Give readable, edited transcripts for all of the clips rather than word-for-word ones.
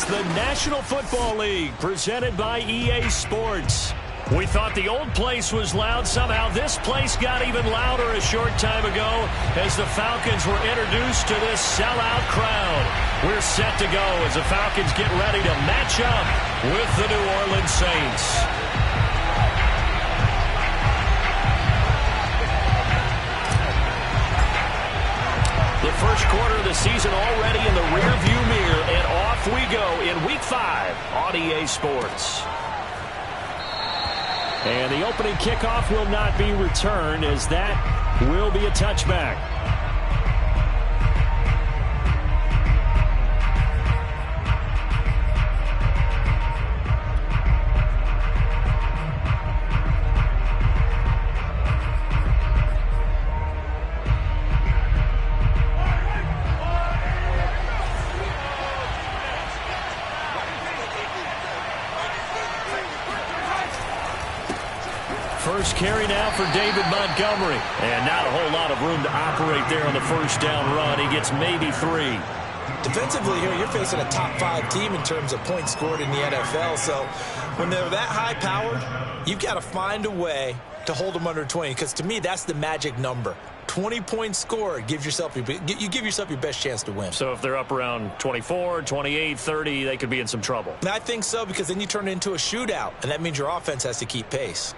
the National Football League, presented by EA Sports. We thought the old place was loud. Somehow this place got even louder a short time ago as the Falcons were introduced to this sellout crowd. We're set to go as the Falcons get ready to match up with the New Orleans Saints. The first quarter of the season already in the rearview mirror, and off we go in Week 5 on EA Sports. And the opening kickoff will not be returned, as that will be a touchback. First carry now for David Montgomery. And not a whole lot of room to operate there on the first down run. He gets maybe 3. Defensively here, you're facing a top 5 team in terms of points scored in the NFL. So when they're that high powered, you've got to find a way to hold them under 20. Because to me, that's the magic number. 20 points scored, you give yourself your best chance to win. So if they're up around 24, 28, 30, they could be in some trouble. And I think so, because then you turn it into a shootout, and that means your offense has to keep pace.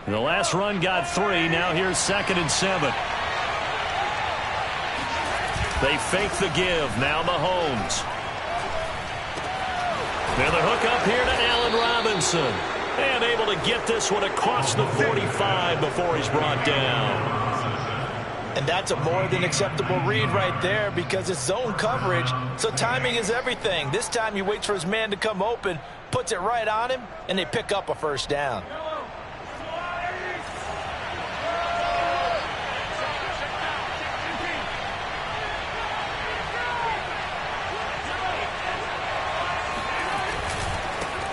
The last run got 3. Now here's 2nd and 7. They fake the give. Now Mahomes. And the hook up here to Allen Robinson. And able to get this one across the 45 before he's brought down. And that's a more than acceptable read right there, because it's zone coverage. So timing is everything. This time he waits for his man to come open, puts it right on him, and they pick up a first down.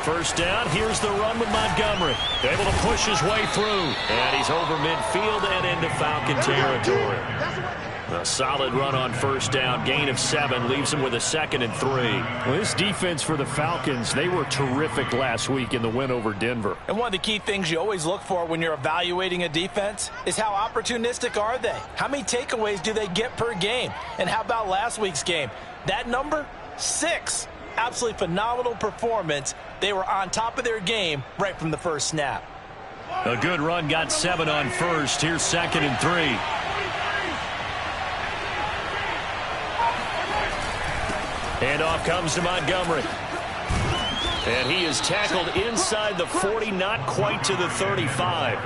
First down, here's the run with Montgomery. Able to push his way through. And he's over midfield and into Falcon territory. A solid run on first down. Gain of 7 leaves him with a 2nd and 3. Well, this defense for the Falcons, they were terrific last week in the win over Denver. And one of the key things you always look for when you're evaluating a defense is how opportunistic are they? How many takeaways do they get per game? And how about last week's game? That number, 6. Absolutely phenomenal performance. They were on top of their game right from the first snap. A good run, got 7 on first. Here's 2nd and 3. And off comes to Montgomery. And he is tackled inside the 40, not quite to the 35.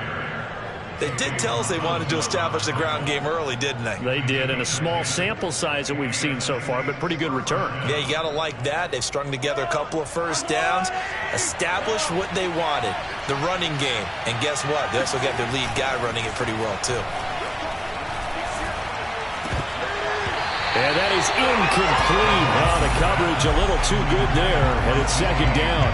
They did tell us they wanted to establish the ground game early, didn't they? They did, and a small sample size that we've seen so far, but pretty good return. Yeah, you got to like that. They've strung together a couple of first downs, established what they wanted, the running game. And guess what? They also got their lead guy running it pretty well, too. And that is incomplete. Oh, the coverage a little too good there, and it's 2nd down.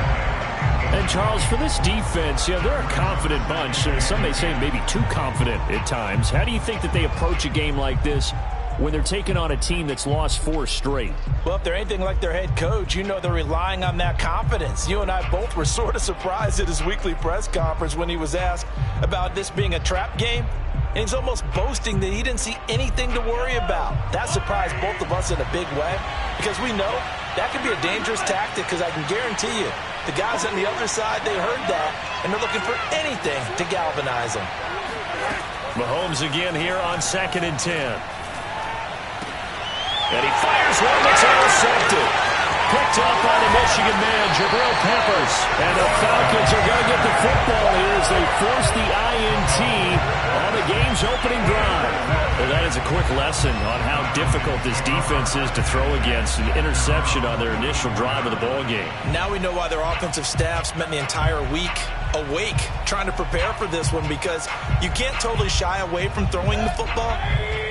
And, Charles, for this defense, they're a confident bunch. Some may say maybe too confident at times. How do you think that they approach a game like this when they're taking on a team that's lost 4 straight? Well, if they're anything like their head coach, they're relying on that confidence. You and I both were sort of surprised at his weekly press conference when he was asked about this being a trap game. And he's almost boasting that he didn't see anything to worry about. That surprised both of us in a big way, because we know that could be a dangerous tactic, because I can guarantee you, the guys on the other side, they heard that, and they're looking for anything to galvanize them. Mahomes again here on 2nd and 10. And he fires one that's intercepted. Picked up by the Michigan man, Jabril Peppers. And the Falcons are going to get the football here as they force the INT on the game's opening drive. Well, that is a quick lesson on how difficult this defense is to throw against. An interception on their initial drive of the ball game. Now we know why their offensive staff spent the entire week awake trying to prepare for this one, because you can't totally shy away from throwing the football,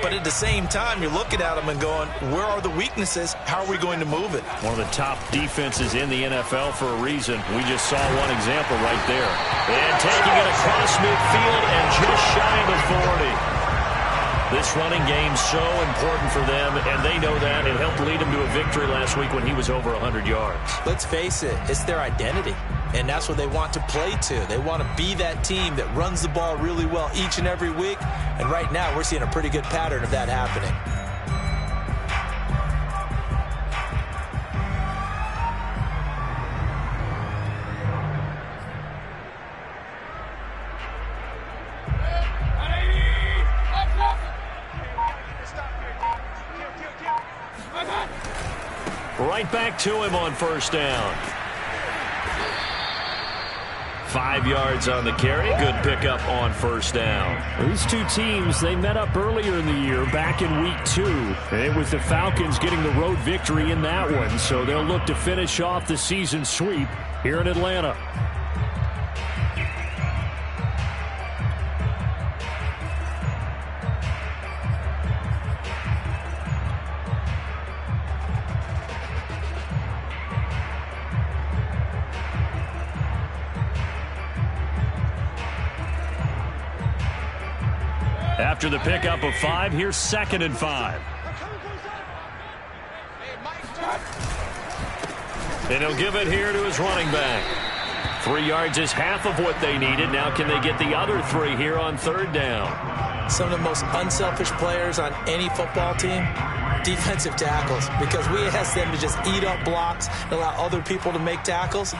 but at the same time you're looking at them and going, where are the weaknesses? How are we going to move it? One of the top defenses in the NFL for a reason. We just saw one example right there. And taking it across midfield and just shy of the 40. This running game's so important for them, and they know that. It helped lead them to a victory last week when he was over 100 yards. Let's face it, it's their identity, and that's what they want to play to. They want to be that team that runs the ball really well each and every week, and right now we're seeing a pretty good pattern of that happening. Right back to him on first down. 5 yards on the carry. Good pickup on first down. These two teams, they met up earlier in the year, back in week 2. And with the Falcons getting the road victory in that one, so they'll look to finish off the season sweep here in Atlanta. After the pickup of 5, here's 2nd and 5. And he'll give it here to his running back. 3 yards is half of what they needed. Now can they get the other 3 here on 3rd down? Some of the most unselfish players on any football team, defensive tackles, because we ask them to just eat up blocks and allow other people to make tackles.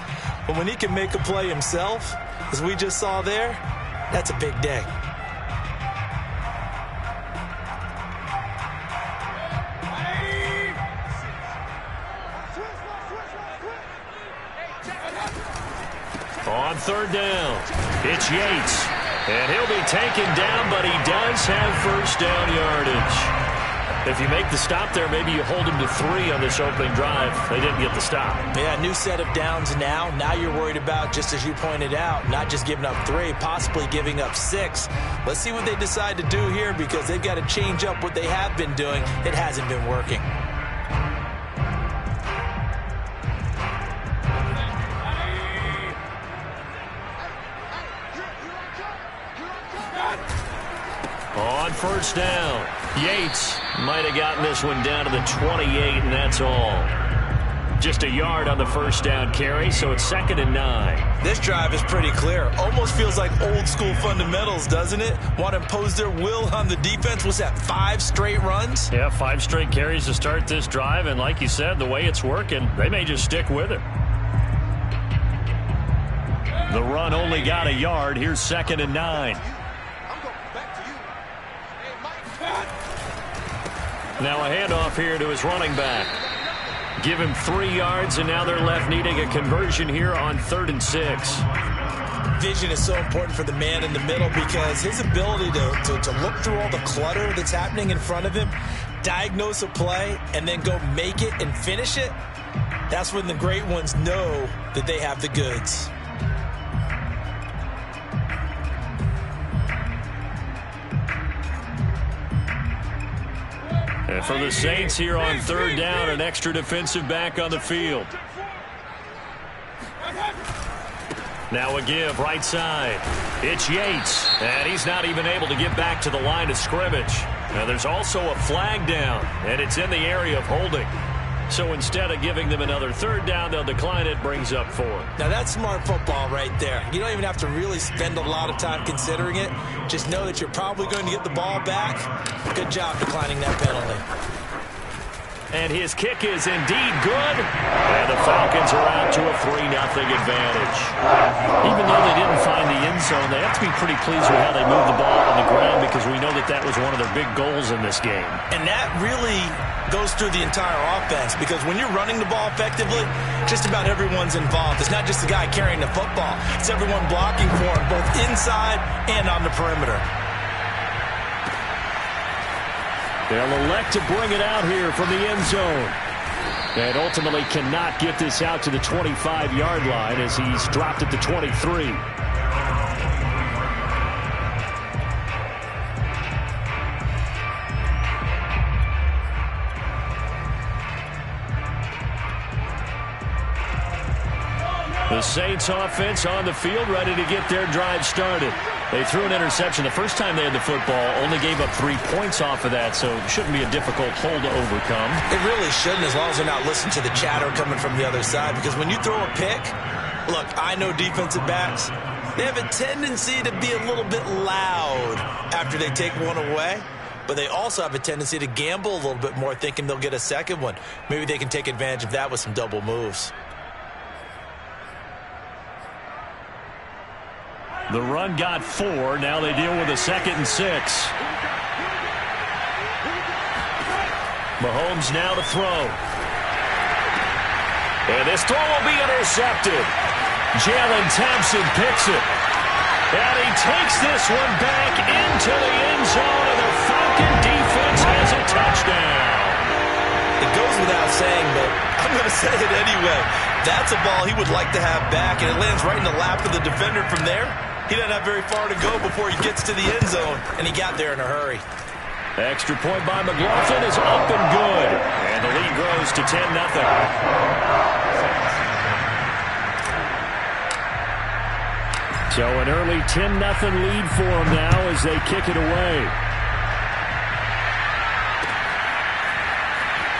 But when he can make a play himself, as we just saw there, that's a big day. On 3rd down, it's Yates. And he'll be taken down, but he does have first down yardage. If you make the stop there, maybe you hold him to 3 on this opening drive. They didn't get the stop. Yeah, new set of downs now. Now you're worried about, just as you pointed out, not just giving up 3, possibly giving up 6. Let's see what they decide to do here, because they've got to change up what they have been doing. It hasn't been working. On first down, Yates might have gotten this one down to the 28, and that's all. Just a yard on the first down carry, so it's 2nd and 9. This drive is pretty clear. Almost feels like old school fundamentals, doesn't it? Want to impose their will on the defense. Was that 5 straight runs? Yeah, 5 straight carries to start this drive, and like you said, the way it's working, they may just stick with it. The run only got a yard. Here's 2nd and 9. Now a handoff here to his running back. Give him 3 yards, and now they're left needing a conversion here on 3rd and 6. Vision is so important for the man in the middle, because his ability to look through all the clutter that's happening in front of him, diagnose a play, and then go make it and finish it, that's when the great ones know that they have the goods. And for the Saints here on 3rd down, an extra defensive back on the field. Now a give right side. It's Yates, and he's not even able to get back to the line of scrimmage. Now there's also a flag down, and it's in the area of holding. So instead of giving them another 3rd down, they'll decline it, brings up 4. Now that's smart football right there. You don't even have to really spend a lot of time considering it. Just know that you're probably going to get the ball back. Good job declining that penalty. And his kick is indeed good. And the Falcons are out to a 3-0 advantage. Even though they didn't find the end zone, they have to be pretty pleased with how they moved the ball on the ground, because we know that that was one of their big goals in this game. And that really goes through the entire offense, because when you're running the ball effectively, just about everyone's involved. It's not just the guy carrying the football. It's everyone blocking for him, both inside and on the perimeter. They'll elect to bring it out here from the end zone. And ultimately cannot get this out to the 25-yard line, as he's dropped at the 23. The Saints offense on the field, ready to get their drive started. They threw an interception the first time they had the football, only gave up 3 points off of that, so it shouldn't be a difficult hole to overcome. It really shouldn't, as long as they're not listening to the chatter coming from the other side, because when you throw a pick, look, I know defensive backs, they have a tendency to be a little bit loud after they take one away, but they also have a tendency to gamble a little bit more, thinking they'll get a second one. Maybe they can take advantage of that with some double moves. The run got 4. Now they deal with a 2nd and 6. Mahomes now to throw. And this throw will be intercepted. Jalen Thompson picks it. And he takes this one back into the end zone, and the Falcon defense has a touchdown. It goes without saying, but I'm going to say it anyway. That's a ball he would like to have back, and it lands right in the lap of the defender from there. He doesn't have very far to go before he gets to the end zone, and he got there in a hurry. Extra point by McLaughlin is up and good. And the lead grows to 10-0. So an early 10-0 lead for them now as they kick it away.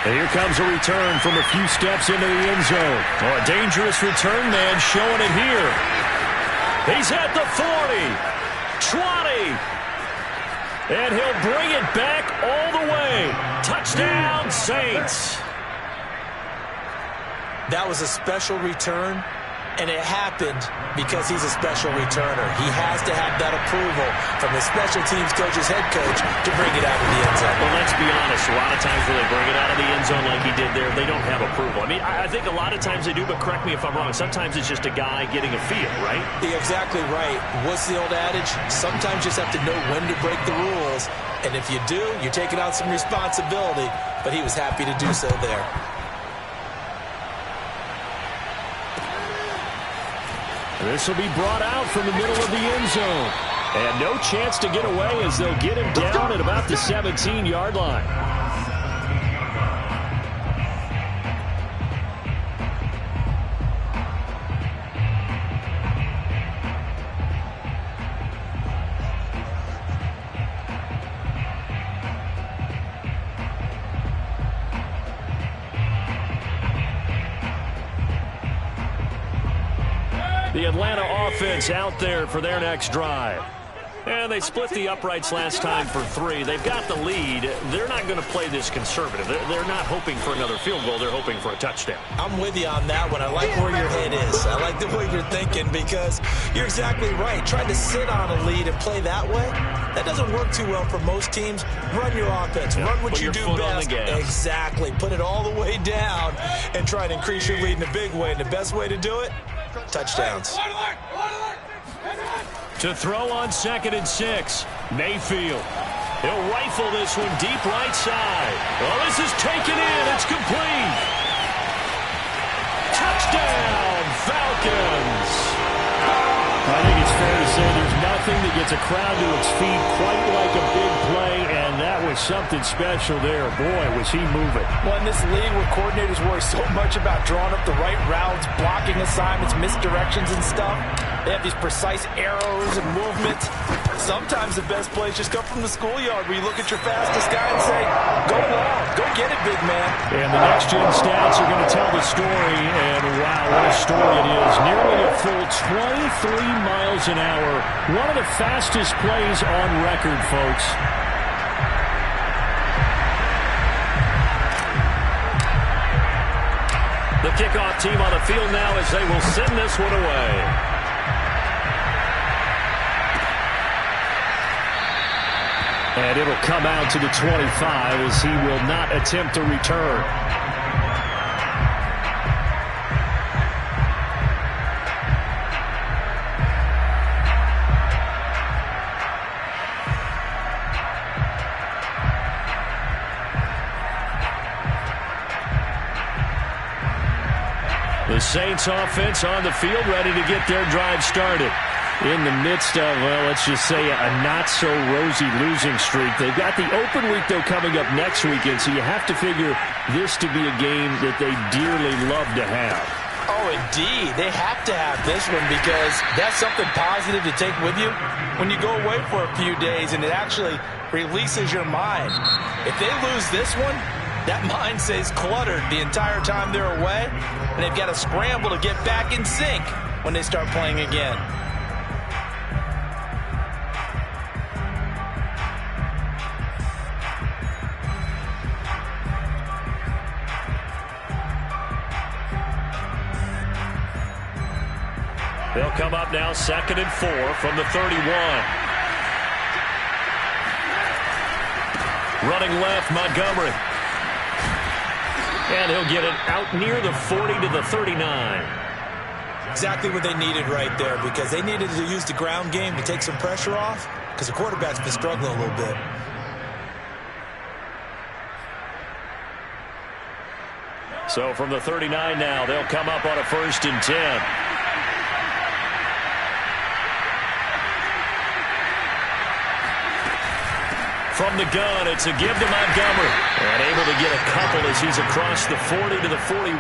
And here comes a return from a few steps into the end zone. Oh, a dangerous return man showing it here. He's at the 40, 20, and he'll bring it back all the way. Touchdown, Saints. That was a special return, and it happened because he's a special returner. He has to have that approval from his special teams coach's head coach to bring it out of the end zone. Well, let's be honest. A lot of times when they bring it out of the end zone like he did there, they don't have approval. I mean, I think a lot of times they do, but correct me if I'm wrong. Sometimes it's just a guy getting a feel, right? You're exactly right. What's the old adage? Sometimes you just have to know when to break the rules, and if you do, you're taking out some responsibility, but he was happy to do so there. This will be brought out from the middle of the end zone. And no chance to get away as they'll get him down at about the 17-yard line. The Atlanta offense out there for their next drive. And they split the uprights last time for 3. They've got the lead. They're not going to play this conservative. They're not hoping for another field goal. They're hoping for a touchdown. I'm with you on that one. I like where your head is. I like the way you're thinking because you're exactly right. Trying to sit on a lead and play that way, that doesn't work too well for most teams. Run your offense. Run what you do best. Exactly. Put it all the way down and try to increase your lead in a big way. And the best way to do it, touchdowns. To throw on 2nd and 6, Mayfield. He'll rifle this one deep right side. Well, this is taken in. It's complete. Touchdown, Falcons. I think it's fair to say there's nothing that gets a crowd to its feet quite like a big play, and that was something special there. Boy, was he moving. Well, in this league where coordinators worry so much about drawing up the right routes, blocking assignments, misdirections and stuff, they have these precise arrows and movements. Sometimes the best plays just come from the schoolyard where you look at your fastest guy and say, go long, go get it, big man. And the next-gen stats are going to tell the story, and wow, what a story it is. Nearly a full 23 miles an hour. One of the fastest plays on record, folks. The kickoff team on the field now as they will send this one away. And it'll come out to the 25 as he will not attempt to return. The Saints offense on the field ready to get their drive started. In the midst of, well, let's just say a not-so-rosy losing streak. They've got the open week, though, coming up next weekend, so you have to figure this to be a game that they dearly love to have. Oh, indeed. They have to have this one because that's something positive to take with you when you go away for a few days, and it actually releases your mind. If they lose this one, that mind stays cluttered the entire time they're away, and they've got to scramble to get back in sync when they start playing again. They'll come up now 2nd and 4 from the 31. Running left, Montgomery. And he'll get it out near the 40 to the 39. Exactly what they needed right there, because they needed to use the ground game to take some pressure off, because the quarterback's been struggling a little bit. So from the 39 now, they'll come up on a 1st and 10. From the gun, it's a give to Montgomery. And able to get a couple as he's across the 40 to the 41.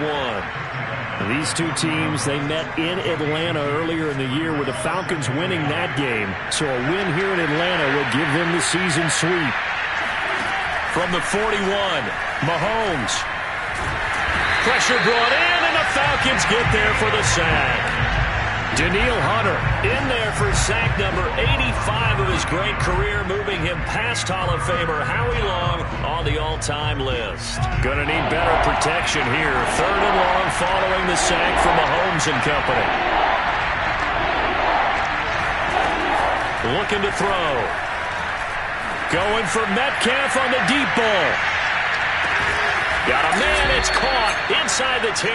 These two teams, they met in Atlanta earlier in the year with the Falcons winning that game. So a win here in Atlanta will give them the season sweep. From the 41, Mahomes. Pressure brought in, and the Falcons get there for the sack. Danielle Hunter in there for sack number 85 of his great career, moving him past Hall of Famer Howie Long on the all-time list. Going to need better protection here. 3rd and long following the sack from Mahomes and company. Looking to throw. Going for Metcalf on the deep ball. Got a man, it's caught inside the 10.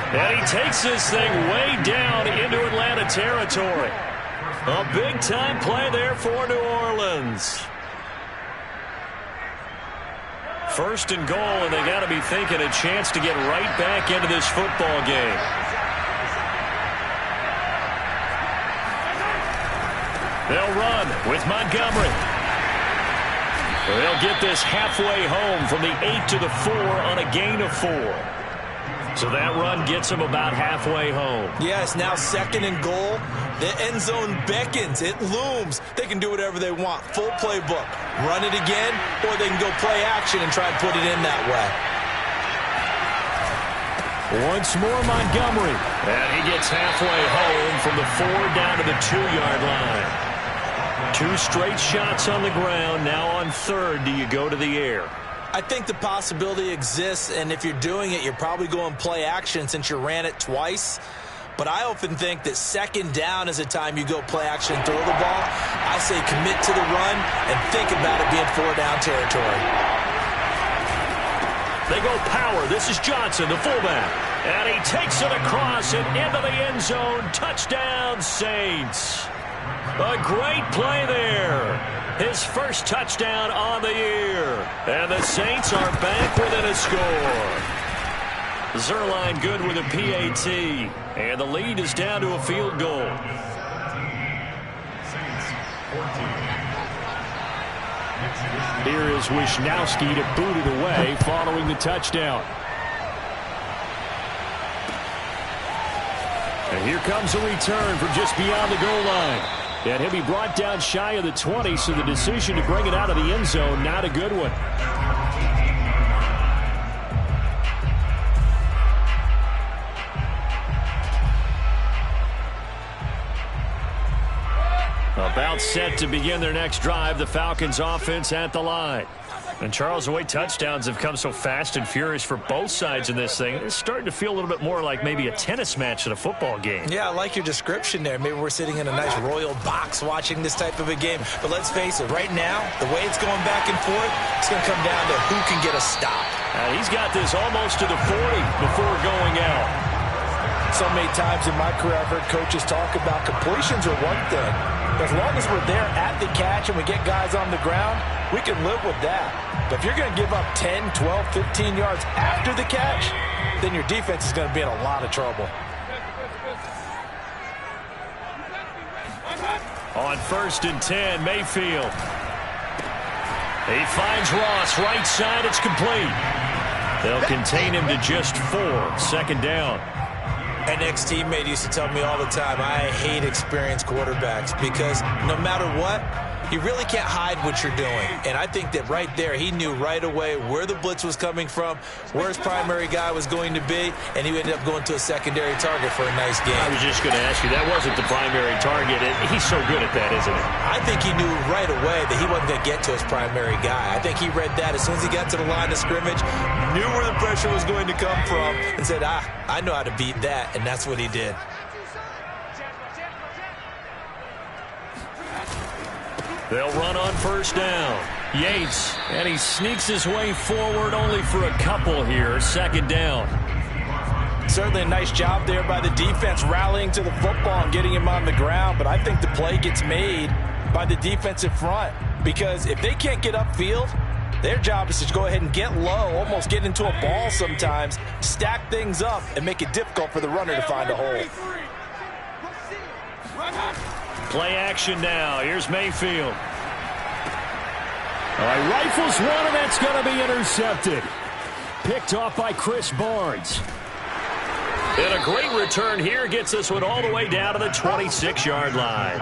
And he takes this thing way down into Atlanta territory. A big-time play there for New Orleans. 1st and goal, and they got to be thinking a chance to get right back into this football game. They'll run with Montgomery. They'll get this halfway home from the 8 to the 4 on a gain of 4. So that run gets them about halfway home. Yeah, it's now 2nd and goal. The end zone beckons. It looms. They can do whatever they want. Full playbook. Run it again, or they can go play action and try and put it in that way. Once more, Montgomery. And he gets halfway home from the 4 down to the 2-yard line. 2 straight shots on the ground. Now on 3rd, do you go to the air? I think the possibility exists, and if you're doing it, you're probably going play action since you ran it twice. But I often think that 2nd down is a time you go play action and throw the ball. I say commit to the run and think about it being 4-down territory. They go power. This is Johnson, the fullback. And he takes it across and into the end zone. Touchdown, Saints. A great play there. His first touchdown on the year. And the Saints are back within a score. Zerline good with a PAT. And the lead is down to a field goal. Here is Wisnowski to boot it away following the touchdown. And here comes a return from just beyond the goal line. And he'll be brought down shy of the 20, so the decision to bring it out of the end zone, not a good one. About set to begin their next drive, the Falcons offense at the line. And Charles, the way touchdowns have come so fast and furious for both sides in this thing, it's starting to feel a little bit more like maybe a tennis match than a football game. Yeah, I like your description there. Maybe we're sitting in a nice royal box watching this type of a game. But let's face it, right now, the way it's going back and forth, it's going to come down to who can get a stop. He's got this almost to the 40 before going out. So many times in my career, I've heard coaches talk about completions are one thing. As long as we're there at the catch and we get guys on the ground, we can live with that. But if you're going to give up 10, 12, 15 yards after the catch, then your defense is going to be in a lot of trouble. On 1st and 10, Mayfield. He finds Ross right side. It's complete. They'll contain him to just 4. 2nd down. An ex-teammate used to tell me all the time, I hate experienced quarterbacks because no matter what, you really can't hide what you're doing. And I think that right there, he knew right away where the blitz was coming from, where his primary guy was going to be, and he ended up going to a secondary target for a nice game. I was just going to ask you, that wasn't the primary target. He's so good at that, isn't he? I think he knew right away that he wasn't going to get to his primary guy. I think he read that as soon as he got to the line of scrimmage, knew where the pressure was going to come from, and said, I know how to beat that, and that's what he did. They'll run on first down. Yates, and he sneaks his way forward only for a couple here. Second down. Certainly a nice job there by the defense rallying to the football and getting him on the ground, but I think the play gets made by the defensive front because if they can't get upfield, their job is to go ahead and get low, almost get into a ball sometimes, stack things up, and make it difficult for the runner to find a hole. Play action now. Here's Mayfield. All right, rifles one, and that's going to be intercepted. Picked off by Chris Barnes. And a great return here gets this one all the way down to the 26-yard line.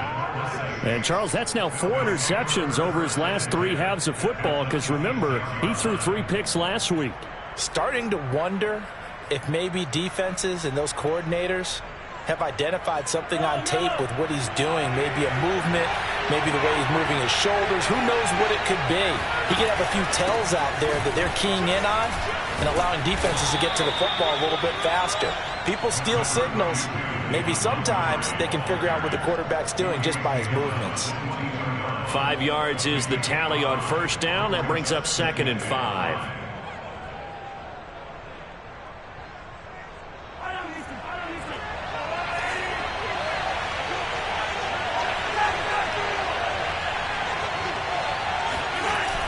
And, Charles, that's now 4 interceptions over his last 3 halves of football because, remember, he threw 3 picks last week. Starting to wonder if maybe defenses and those coordinators have identified something on tape with what he's doing. Maybe a movement, maybe the way he's moving his shoulders. Who knows what it could be? He could have a few tells out there that they're keying in on and allowing defenses to get to the football a little bit faster. People steal signals. Maybe sometimes they can figure out what the quarterback's doing just by his movements. 5 yards is the tally on first down. That brings up 2nd and 5.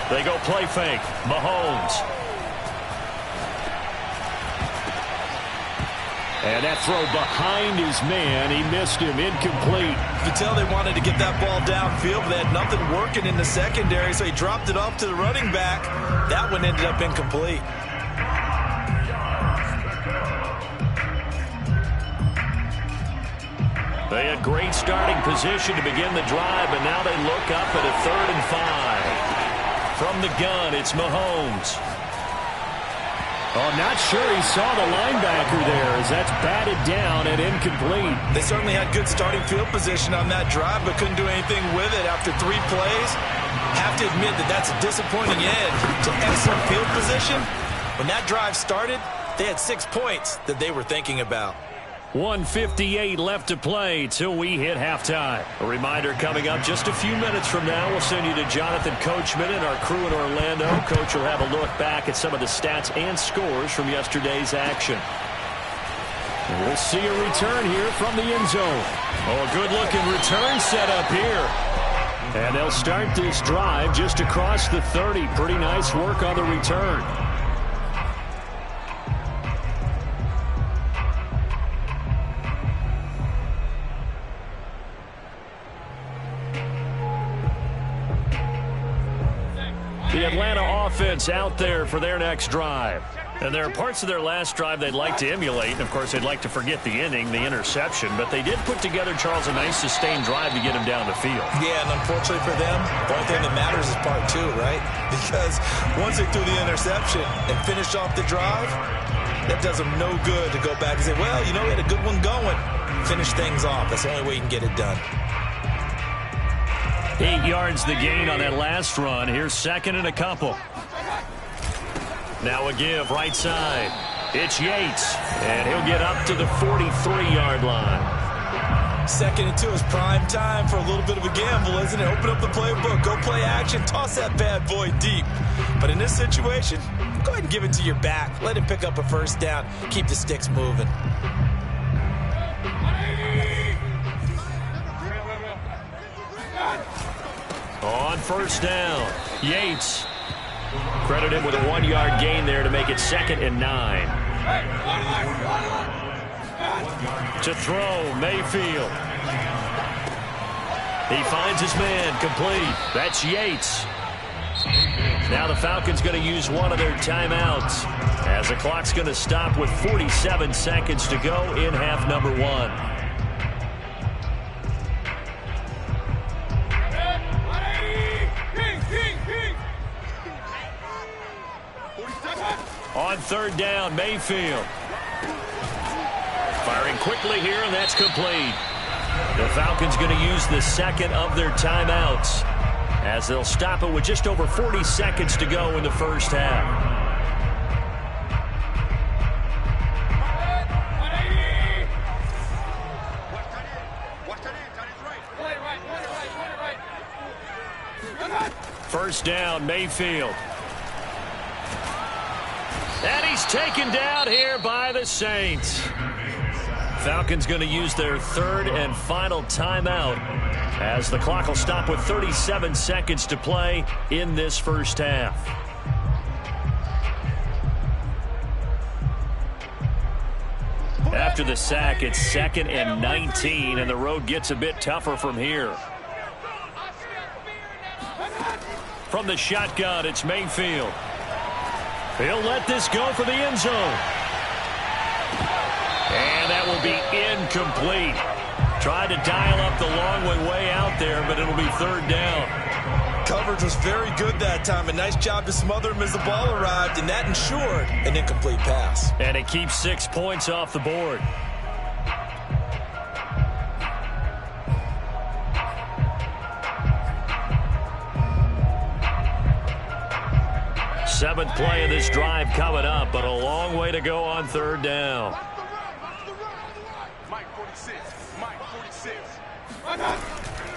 They go play fake. Mahomes. And that throw behind his man. He missed him. Incomplete. You could tell they wanted to get that ball downfield, but they had nothing working in the secondary, so he dropped it off to the running back. That one ended up incomplete. They had great starting position to begin the drive, and now they look up at a 3rd and 5. From the gun, it's Mahomes. Oh, not sure he saw the linebacker there as that's batted down and incomplete. They certainly had good starting field position on that drive, but couldn't do anything with it after 3 plays. Have to admit that that's a disappointing end to excellent field position. When that drive started, they had 6 points that they were thinking about. 1:58 left to play till we hit halftime. A reminder coming up just a few minutes from now. We'll send you to Jonathan Coachman and our crew in Orlando. Coach will have a look back at some of the stats and scores from yesterday's action. And we'll see a return here from the end zone. Oh, a good-looking return set up here. And they'll start this drive just across the 30. Pretty nice work on the return. The Atlanta offense out there for their next drive. And there are parts of their last drive they'd like to emulate. And, of course, they'd like to forget the inning, the interception. But they did put together, Charles, a nice sustained drive to get him down the field. Yeah, and unfortunately for them, the only thing that matters is part 2, right? Because once they threw the interception and finished off the drive, that does them no good to go back and say, well, you know, we had a good one going. Finish things off. That's the only way you can get it done. 8 yards the gain on that last run. Here's 2nd and a couple. Now a give right side. It's Yates, and he'll get up to the 43-yard line. 2nd and 2 is prime time for a little bit of a gamble, isn't it? Open up the playbook, go play action, toss that bad boy deep. But in this situation, go ahead and give it to your back. Let him pick up a first down. Keep the sticks moving. On first down, Yates. Credit him with a 1-yard gain there to make it 2nd and 9. To throw, Mayfield. He finds his man, complete. That's Yates. Now the Falcons going to use one of their timeouts as the clock's going to stop with 47 seconds to go in half number one. On third down, Mayfield. Firing quickly here, and that's complete. The Falcons going to use the second of their timeouts as they'll stop it with just over 40 seconds to go in the first half. First down, Mayfield. And he's taken down here by the Saints. Falcons going to use their third and final timeout as the clock will stop with 37 seconds to play in this first half. After the sack, it's 2nd and 19, and the road gets a bit tougher from here. From the shotgun, it's Mayfield. He'll let this go for the end zone. And that will be incomplete. Tried to dial up the long way out there, but it'll be third down. Coverage was very good that time. A nice job to smother him as the ball arrived, and that ensured an incomplete pass. And it keeps 6 points off the board. Seventh play of this drive coming up, but a long way to go on third down.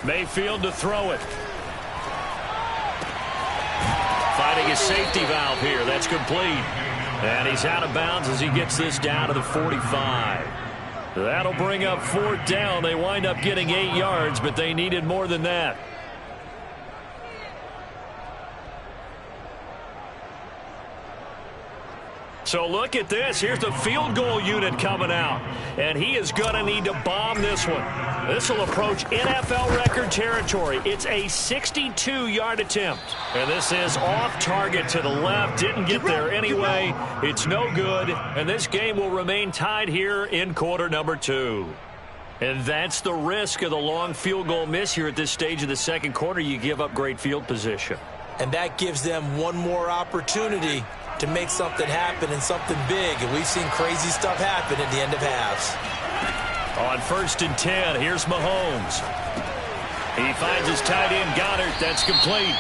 Mayfield to throw it. Finding a safety valve here. That's complete. And he's out of bounds as he gets this down to the 45. That'll bring up fourth down. They wind up getting 8 yards, but they needed more than that. So look at this. Here's the field goal unit coming out. And he is going to need to bomb this one. This will approach NFL record territory. It's a 62-yard attempt. And this is off target to the left. Didn't get there anyway. It's no good. And this game will remain tied here in quarter number 2. And that's the risk of the long field goal miss here at this stage of the second quarter. You give up great field position. And that gives them one more opportunity to make something happen and something big. And we've seen crazy stuff happen at the end of halves. On 1st and 10, here's Mahomes. He finds his tight end, Goddard. That's complete.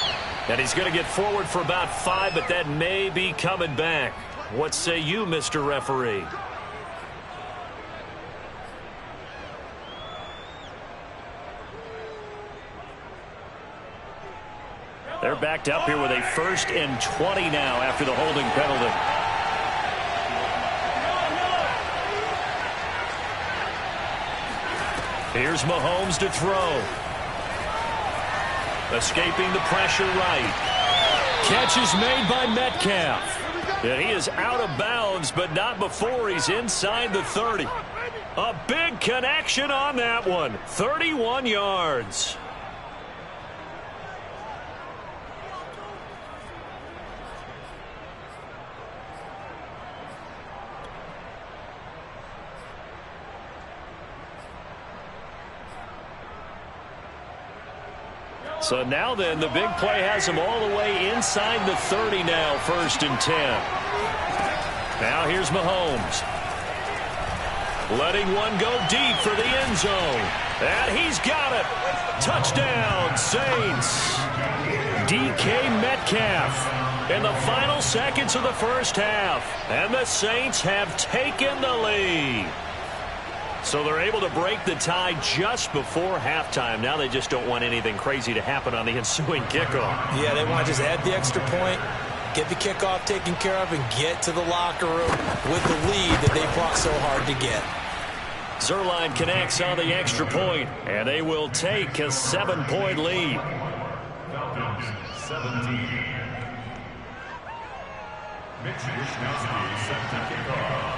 And he's going to get forward for about 5, but that may be coming back. What say you, Mr. Referee? They're backed up here with a 1st and 20 now after the holding penalty. Here's Mahomes to throw. Escaping the pressure right. Catch is made by Metcalf. And he is out of bounds, but not before he's inside the 30. A big connection on that one. 31 yards. So now then, the big play has him all the way inside the 30 now, 1st and 10. Now here's Mahomes. Letting one go deep for the end zone. And he's got it. Touchdown, Saints. DK Metcalf in the final seconds of the first half. And the Saints have taken the lead. So they're able to break the tie just before halftime. Now they just don't want anything crazy to happen on the ensuing kickoff. Yeah, they want to just add the extra point, get the kickoff taken care of, and get to the locker room with the lead that they fought so hard to get. Zerline connects on the extra point, and they will take a 7-point lead. 17. Mitch Wishnowsky set to kick off.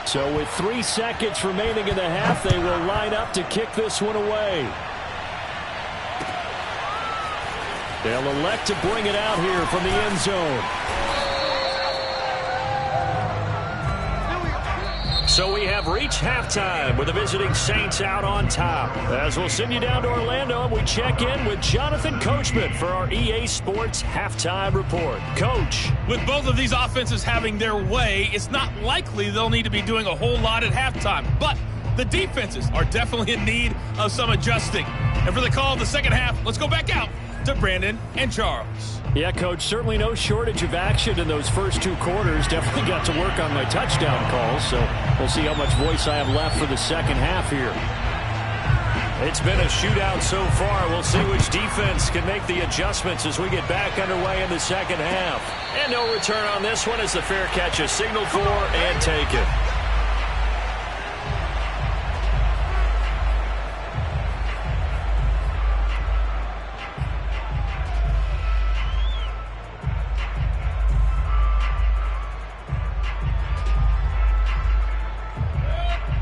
So with 3 seconds remaining in the half, they will line up to kick this one away. They'll elect to bring it out here from the end zone. So we have reached halftime with the visiting Saints out on top. As we'll send you down to Orlando, and we check in with Jonathan Coachman for our EA Sports Halftime Report. Coach. With both of these offenses having their way, it's not likely they'll need to be doing a whole lot at halftime. But the defenses are definitely in need of some adjusting. And for the call of the second half, let's go back out to Brandon and Charles. Yeah, Coach, certainly no shortage of action in those first 2 quarters. Definitely got to work on my touchdown calls, so we'll see how much voice I have left for the second half here. It's been a shootout so far. We'll see which defense can make the adjustments as we get back underway in the second half. And no return on this one as the fair catch is signaled for and taken.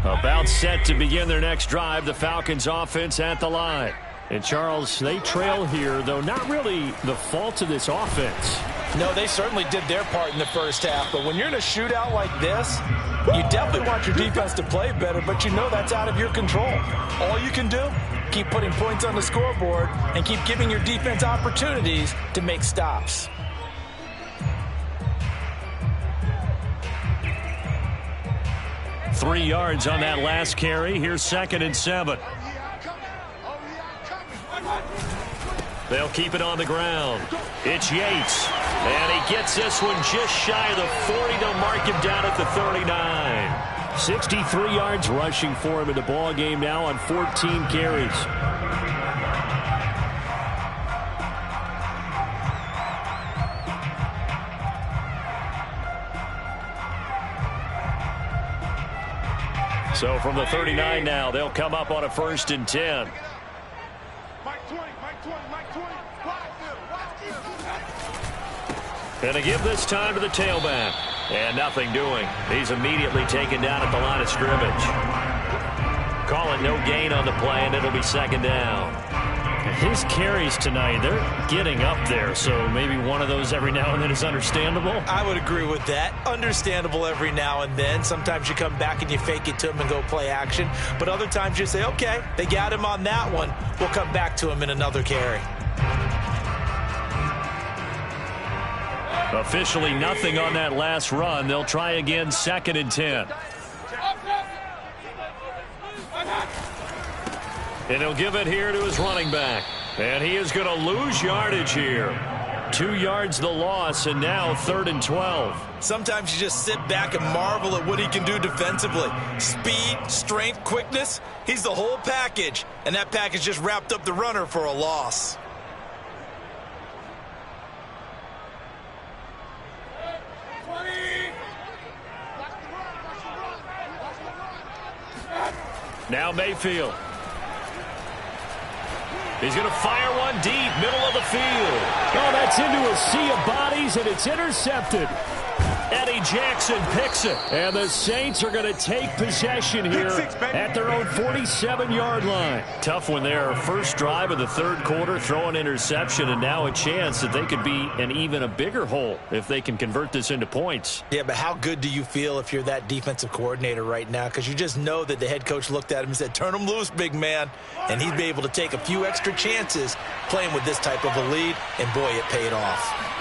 About set to begin their next drive, the Falcons offense at the line. And Charles, they trail here, though not really the fault of this offense. No, they certainly did their part in the first half, but when you're in a shootout like this, you definitely want your defense to play better, but you know that's out of your control. All you can do, keep putting points on the scoreboard and keep giving your defense opportunities to make stops. Three yards on that last carry. Here's 2nd and 7. They'll keep it on the ground. It's Yates. And he gets this one just shy of the 40. They'll mark him down at the 39. 63 yards rushing for him in the ball game now on 14 carries. So from the 39 now, they'll come up on a 1st and 10. And to give this time to the tailback. And nothing doing. He's immediately taken down at the line of scrimmage. Call it no gain on the play, and it'll be 2nd down. His carries tonight, they're getting up there, so maybe one of those every now and then is understandable. I would agree with that. Understandable every now and then. Sometimes you come back and you fake it to him and go play action. But other times you say, okay, they got him on that one. We'll come back to him in another carry. Officially nothing on that last run. They'll try again, 2nd and 10. And he'll give it here to his running back. And he is going to lose yardage here. 2 yards the loss, and now 3rd and 12. Sometimes you just sit back and marvel at what he can do defensively. Speed, strength, quickness. He's the whole package. And that package just wrapped up the runner for a loss. Now Mayfield. He's going to fire one deep, middle of the field. Oh, that's into a sea of bodies, and it's intercepted. Eddie Jackson picks it. And the Saints are going to take possession here at their own 47-yard line. Tough one there. First drive of the 3rd quarter, throw an interception, and now a chance that they could be in even a bigger hole if they can convert this into points. Yeah, but how good do you feel if you're that defensive coordinator right now? Because you just know that the head coach looked at him and said, turn him loose, big man. And he'd be able to take a few extra chances playing with this type of a lead, and boy, it paid off.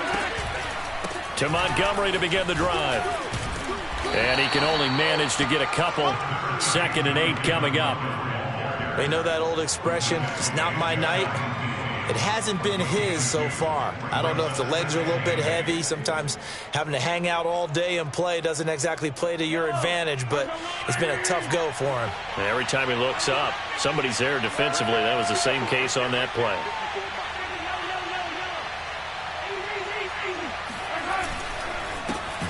To Montgomery to begin the drive. And he can only manage to get a couple. 2nd and 8 coming up. You know that old expression, it's not my night? It hasn't been his so far. I don't know if the legs are a little bit heavy. Sometimes having to hang out all day and play doesn't exactly play to your advantage, but it's been a tough go for him. And every time he looks up, somebody's there defensively. That was the same case on that play.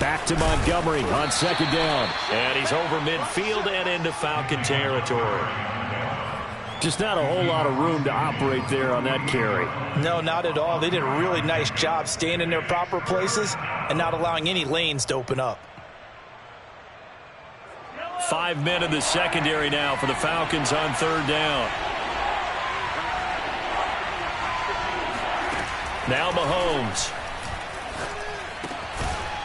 Back to Montgomery on 2nd down. And he's over midfield and into Falcon territory. Just not a whole lot of room to operate there on that carry. No, not at all. They did a really nice job staying in their proper places and not allowing any lanes to open up. 5 men in the secondary now for the Falcons on 3rd down. Now Mahomes.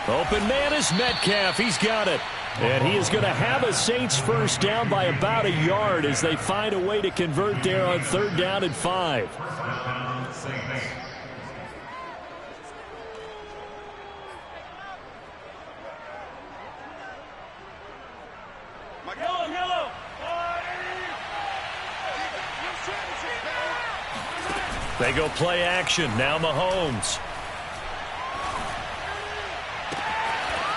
Open man is Metcalf. He's got it. And he is going to have a Saints first down by about a yard as they find a way to convert there on 3rd down and 5. They go play action. Now Mahomes.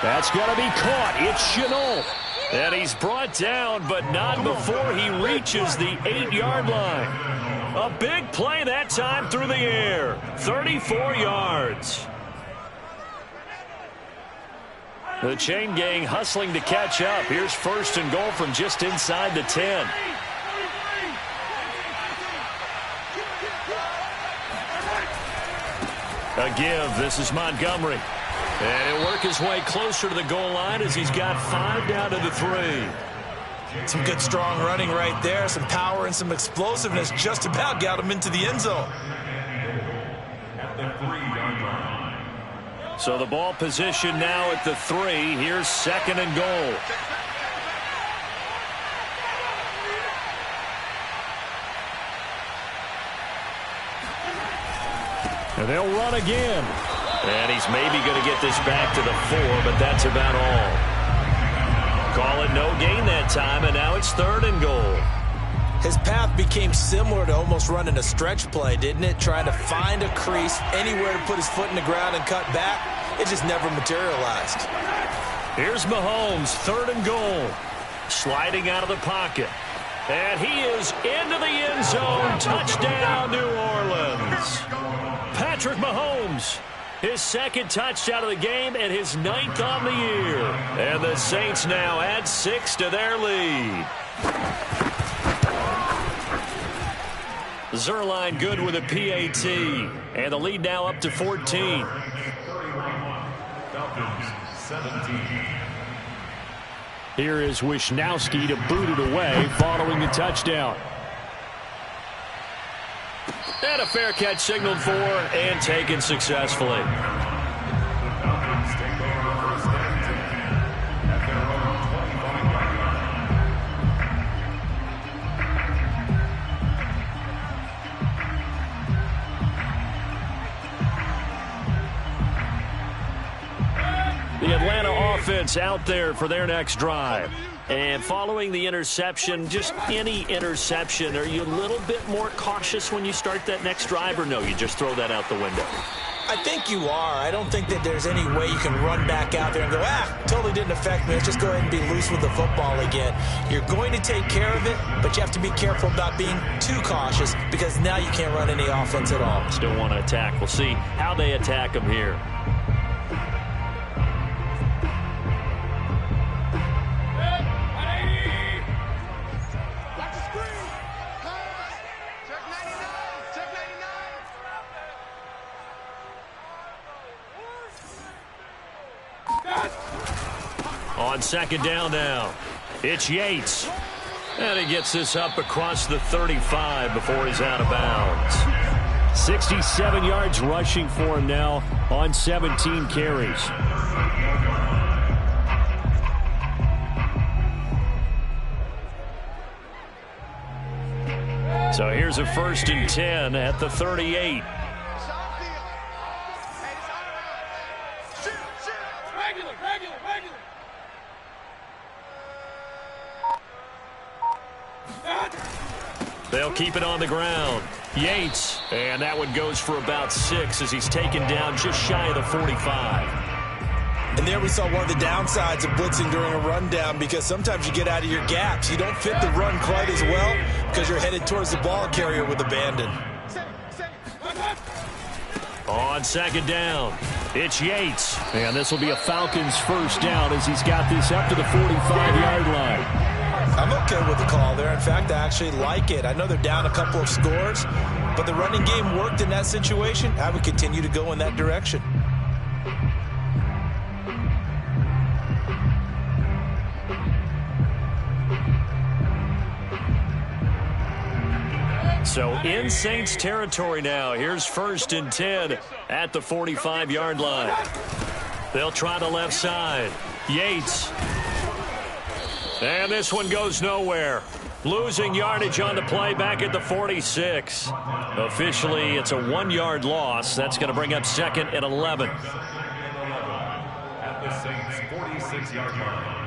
That's going to be caught. It's Chenault. And he's brought down, but not before he reaches the 8-yard line. A big play that time through the air. 34 yards. The chain gang hustling to catch up. Here's 1st and goal from just inside the 10. A give. This is Montgomery. And he'll work his way closer to the goal line as he's got 5 down to the 3. Some good strong running right there. Some power and some explosiveness. Just about got him into the end zone. So the ball position now at the 3. Here's 2nd and goal. And they'll run again. And he's maybe going to get this back to the 4, but that's about all. Call it no gain that time, and now it's 3rd and goal. His path became similar to almost running a stretch play, didn't it? Trying to find a crease, anywhere to put his foot in the ground and cut back. It just never materialized. Here's Mahomes, 3rd and goal. Sliding out of the pocket. And he is into the end zone. Touchdown, New Orleans. Patrick Mahomes, his 2nd touchdown of the game and his 9th on the year. And the Saints now add 6 to their lead. Zerline good with a PAT. And the lead now up to 14. Here is Wisnowski to boot it away following the touchdown. And a fair catch signaled for and taken successfully. The Atlanta offense out there for their next drive. And following the interception, just any interception, are you a little bit more cautious when you start that next drive, or no, you just throw that out the window? I think you are. I don't think that there's any way you can run back out there and go, totally didn't affect me. Let's just go ahead and be loose with the football again. You're going to take care of it, but you have to be careful about being too cautious because now you can't run any offense at all. Still want to attack. We'll see how they attack them here. On 2nd down now, it's Yates. And he gets this up across the 35 before he's out of bounds. 67 yards rushing for him now on 17 carries. So here's a 1st and 10 at the 38. They'll keep it on the ground. Yates, and that one goes for about 6 as he's taken down just shy of the 45. And there we saw one of the downsides of blitzing during a rundown because sometimes you get out of your gaps. You don't fit the run quite as well because you're headed towards the ball carrier with abandon. On 2nd down, it's Yates. And this will be a Falcons first down as he's got this up to the 45-yard line. I'm okay with the call there. In fact, I actually like it. I know they're down a couple of scores, but the running game worked in that situation. I would continue to go in that direction. So in Saints territory now. Here's 1st and 10 at the 45-yard line. They'll try the left side. Yates. And this one goes nowhere. Losing yardage on the play back at the 46. Officially, it's a 1-yard loss. That's going to bring up 2nd and 11. At the Saints 46-yard line.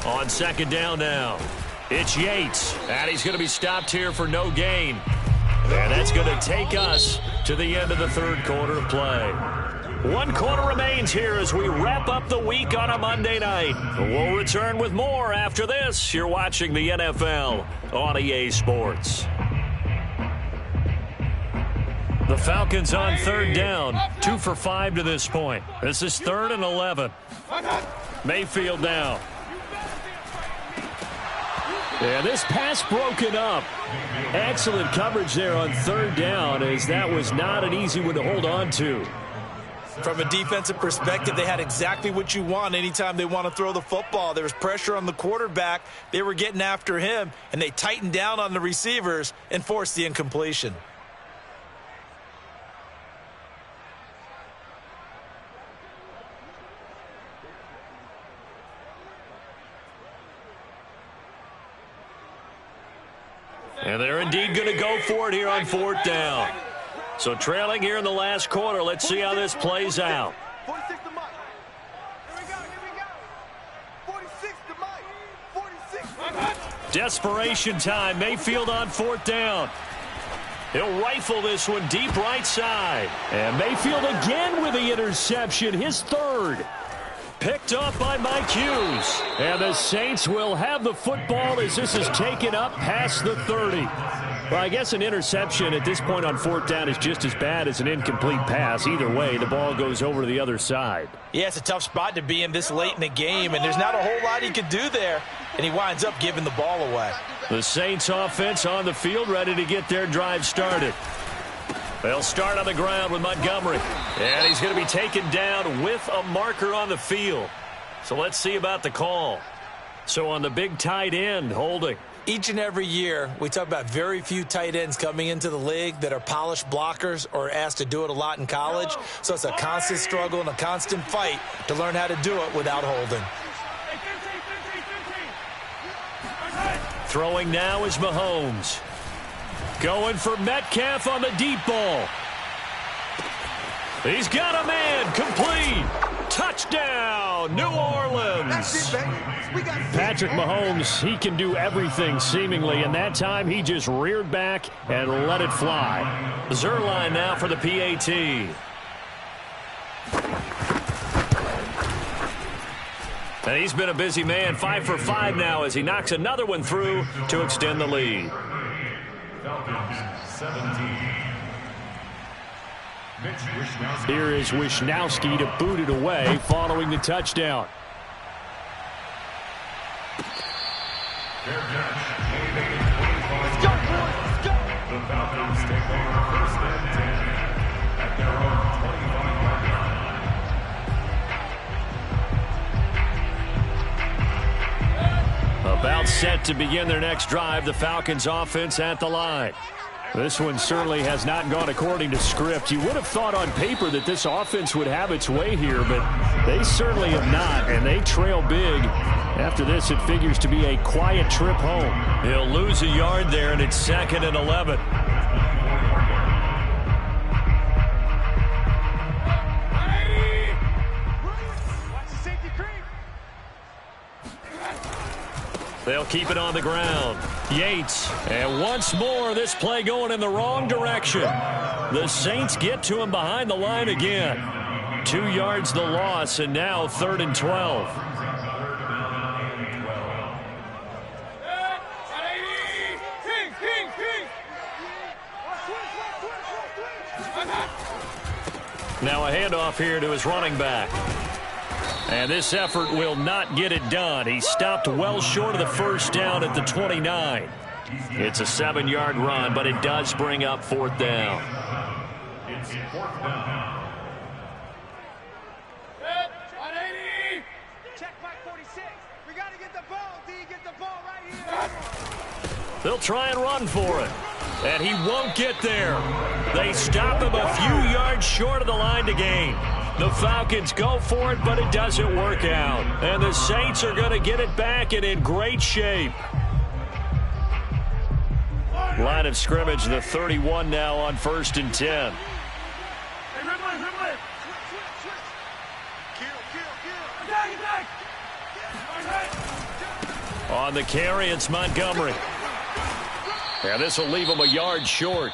On 2nd down now, it's Yates, and he's going to be stopped here for no gain. And that's going to take us to the end of the 3rd quarter of play. 1 quarter remains here as we wrap up the week on a Monday night. We'll return with more after this. You're watching the NFL on EA Sports. The Falcons on 3rd down, 2 for 5 to this point. This is 3rd and 11. Mayfield now. Yeah, this pass broken up. Excellent coverage there on 3rd down, as that was not an easy one to hold on to. From a defensive perspective, they had exactly what you want anytime they want to throw the football. There was pressure on the quarterback. They were getting after him, and they tightened down on the receivers and forced the incompletion. And they're indeed going to go for it here on 4th down. So trailing here in the last quarter. Let's see how this plays out. 46 to Mike. Here we go. 46 to Mike. 46. Desperation time. Mayfield on 4th down. He'll rifle this one deep right side. And Mayfield again with the interception. His 3rd. Picked off by Mike Hughes. And the Saints will have the football as this is taken up past the 30. Well, I guess an interception at this point on 4th down is just as bad as an incomplete pass. Either way, the ball goes over to the other side. Yeah, it's a tough spot to be in this late in the game, and there's not a whole lot he could do there, and he winds up giving the ball away. The Saints offense on the field, ready to get their drive started. They'll start on the ground with Montgomery. And he's going to be taken down with a marker on the field. So let's see about the call. So on the big tight end, holding. Each and every year, we talk about very few tight ends coming into the league that are polished blockers or asked to do it a lot in college. So it's a constant struggle and a constant fight to learn how to do it without holding. Throwing now is Mahomes. Going for Metcalf on the deep ball. He's got a man. Complete. Touchdown, New Orleans. Patrick Mahomes, he can do everything seemingly, and that time he just reared back and let it fly. Zerline now for the PAT. And he's been a busy man, 5 for 5 now as he knocks another one through to extend the lead. Falcons 17. Here is Wishnowski to boot it away following the touchdown. The Falcons take over 1st and 10 at their own 25-yard line. About set to begin their next drive, the Falcons offense at the line. This one certainly has not gone according to script. You would have thought on paper that this offense would have its way here, but they certainly have not, and they trail big. After this, it figures to be a quiet trip home. He'll lose a yard there, and it's 2nd and 11. They'll keep it on the ground. Yates, and once more this play going in the wrong direction. The Saints get to him behind the line again. 2 yards the loss, and now 3rd and 12. Now a handoff here to his running back. And this effort will not get it done. He stopped well short of the first down at the 29. It's a 7-yard run, but it does bring up 4th down. It's 4th down. Check Mike 46. We got to get the ball, D. Get the ball right here. They'll try and run for it. And he won't get there. They stop him a few yards short of the line to gain. The Falcons go for it, but it doesn't work out. And the Saints are going to get it back and in great shape. Line of scrimmage, the 31 now on 1st and 10. On the carry, it's Montgomery. And this will leave him a yard short.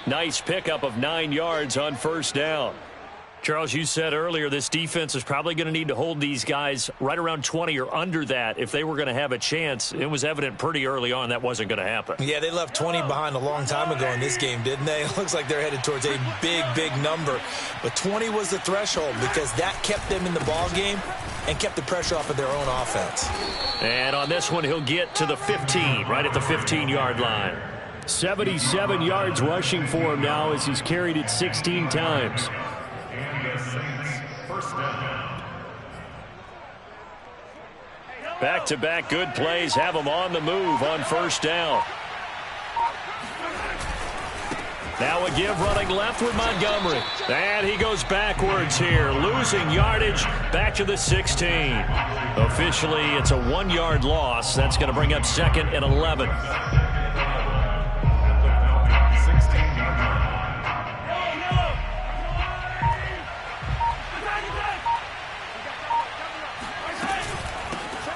Nice pickup of 9 yards on 1st down. Charles, you said earlier this defense is probably going to need to hold these guys right around 20 or under that if they were going to have a chance. It was evident pretty early on that wasn't going to happen. Yeah, they left 20 behind a long time ago in this game, didn't they? It looks like they're headed towards a big, big number. But 20 was the threshold because that kept them in the ball game and kept the pressure off of their own offense. And on this one, he'll get to the 15, right at the 15-yard line. 77 yards rushing for him now as he's carried it 16 times. And the Saints, 1st down. Back-to-back good plays have him on the move on 1st down. Now a give running left with Montgomery. And he goes backwards here, losing yardage back to the 16. Officially, it's a 1-yard loss. That's going to bring up 2nd and 11.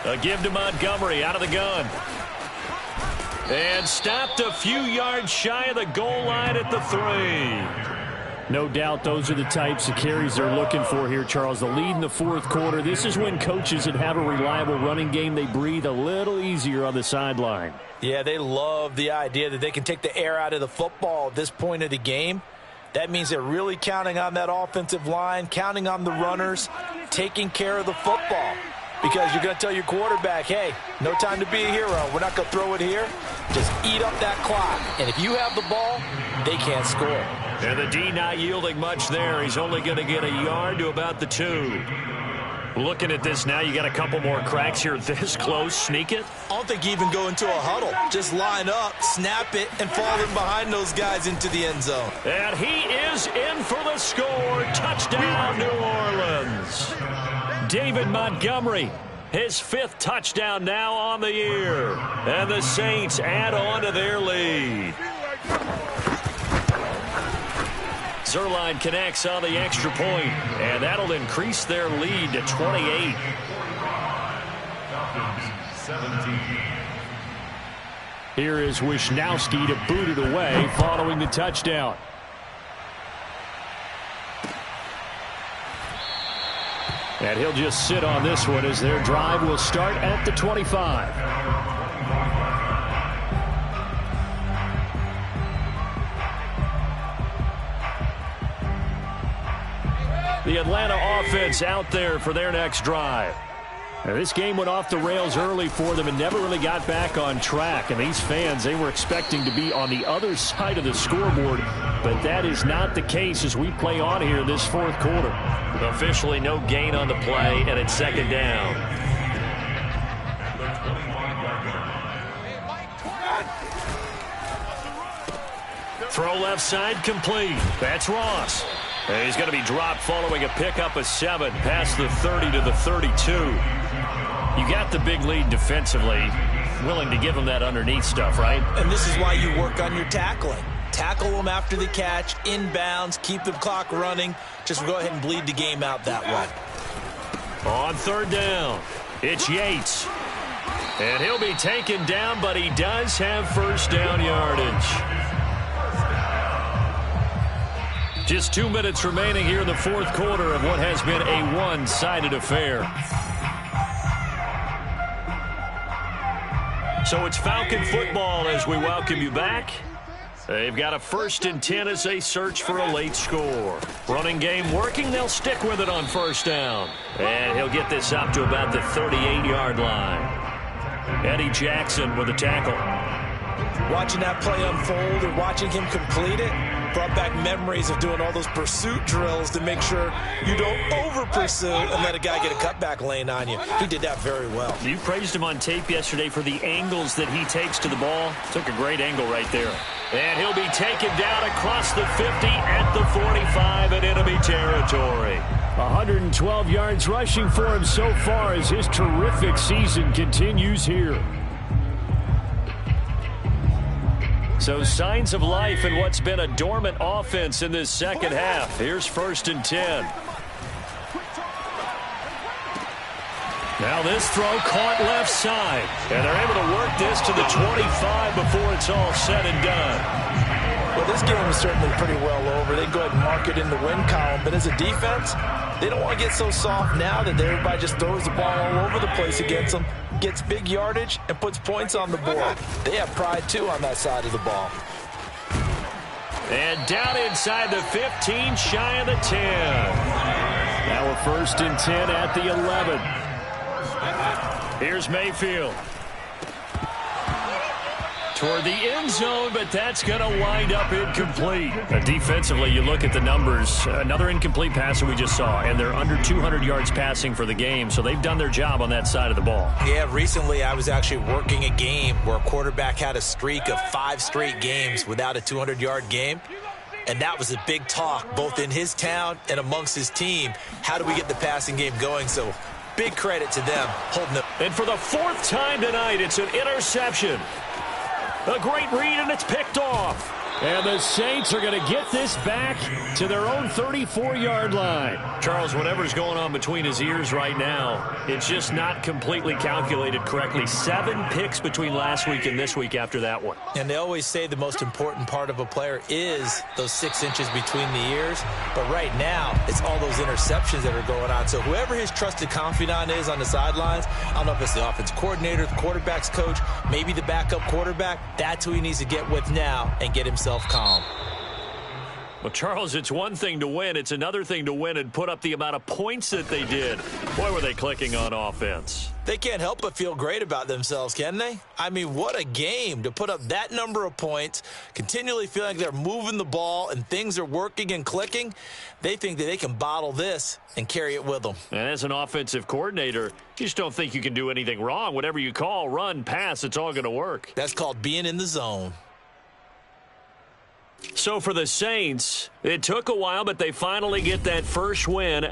A give to Montgomery out of the gun. And stopped a few yards shy of the goal line at the 3. No doubt those are the types of carries they're looking for here, Charles. The lead in the 4th quarter. This is when coaches that have a reliable running game, they breathe a little easier on the sideline. Yeah, they love the idea that they can take the air out of the football at this point of the game. That means they're really counting on that offensive line, counting on the runners, taking care of the football. Because you're going to tell your quarterback, hey, no time to be a hero. We're not going to throw it here. Just eat up that clock. And if you have the ball, they can't score. And the D not yielding much there. He's only going to get a yard to about the 2. Looking at this now, you got a couple more cracks here this close. Sneak it. I don't think you even go into a huddle. Just line up, snap it, and fall in behind those guys into the end zone. And he is in for the score. Touchdown, New Orleans. David Montgomery, his 5th touchdown now on the year. And the Saints add on to their lead. Zerline connects on the extra point, and that'll increase their lead to 28. Falcons, 17. Here is Wisnowski to boot it away following the touchdown. And he'll just sit on this one as their drive will start at the 25. The Atlanta offense out there for their next drive. Now, this game went off the rails early for them and never really got back on track. And these fans, they were expecting to be on the other side of the scoreboard. But that is not the case as we play on here this 4th quarter. Officially no gain on the play, and it's 2nd down. Throw left side complete. That's Ross. And he's going to be dropped following a pickup of 7 past the 30 to the 32. You got the big lead defensively. Willing to give him that underneath stuff, right? And this is why you work on your tackling. Tackle them after the catch, inbounds, keep the clock running. Just go ahead and bleed the game out that way. On 3rd down, it's Yates. And he'll be taken down, but he does have 1st down yardage. Just 2 minutes remaining here in the 4th quarter of what has been a one-sided affair. So it's Falcon football as we welcome you back. They've got a 1st and 10 as they search for a late score. Running game working. They'll stick with it on 1st down. And he'll get this up to about the 38-yard line. Eddie Jackson with the tackle. Watching that play unfold and watching him complete it brought back memories of doing all those pursuit drills to make sure you don't over-pursue and let a guy get a cutback lane on you. He did that very well. You praised him on tape yesterday for the angles that he takes to the ball. Took a great angle right there. And he'll be taken down across the 50 at the 45 in enemy territory. 112 yards rushing for him so far as his terrific season continues here. So signs of life in what's been a dormant offense in this second half. Here's 1st and 10. Now this throw caught left side. And they're able to work this to the 25 before it's all said and done. Well, this game is certainly pretty well over. They go ahead and mark it in the win column. But as a defense, they don't want to get so soft now that everybody just throws the ball all over the place against them, gets big yardage, and puts points on the board. They have pride, too, on that side of the ball. And down inside the 15, shy of the 10. Now a 1st and 10 at the 11. Here's Mayfield. Toward the end zone, but that's going to wind up incomplete. Defensively, you look at the numbers. Another incomplete pass that we just saw, and they're under 200 yards passing for the game, so they've done their job on that side of the ball. Yeah, recently I was actually working a game where a quarterback had a streak of 5 straight games without a 200-yard game, and that was a big talk both in his town and amongst his team. How do we get the passing game going? So big credit to them holding it. And for the 4th time tonight, it's an interception. A great read, and it's picked off. And the Saints are going to get this back to their own 34-yard line. Charles, whatever's going on between his ears right now, it's just not completely calculated correctly. 7 picks between last week and this week after that one. And they always say the most important part of a player is those 6 inches between the ears. But right now, it's all those interceptions that are going on. So whoever his trusted confidant is on the sidelines, I don't know if it's the offense coordinator, the quarterback's coach, maybe the backup quarterback, that's who he needs to get with now and get himself calm. Well, Charles, it's one thing to win. It's another thing to win and put up the amount of points that they did. Boy, were they clicking on offense. They can't help but feel great about themselves, can they? I mean, what a game to put up that number of points, continually feeling like they're moving the ball and things are working and clicking. They think that they can bottle this and carry it with them. And as an offensive coordinator, you just don't think you can do anything wrong. Whatever you call, run, pass, it's all going to work. That's called being in the zone. So for the Saints, it took a while, but they finally get that first win.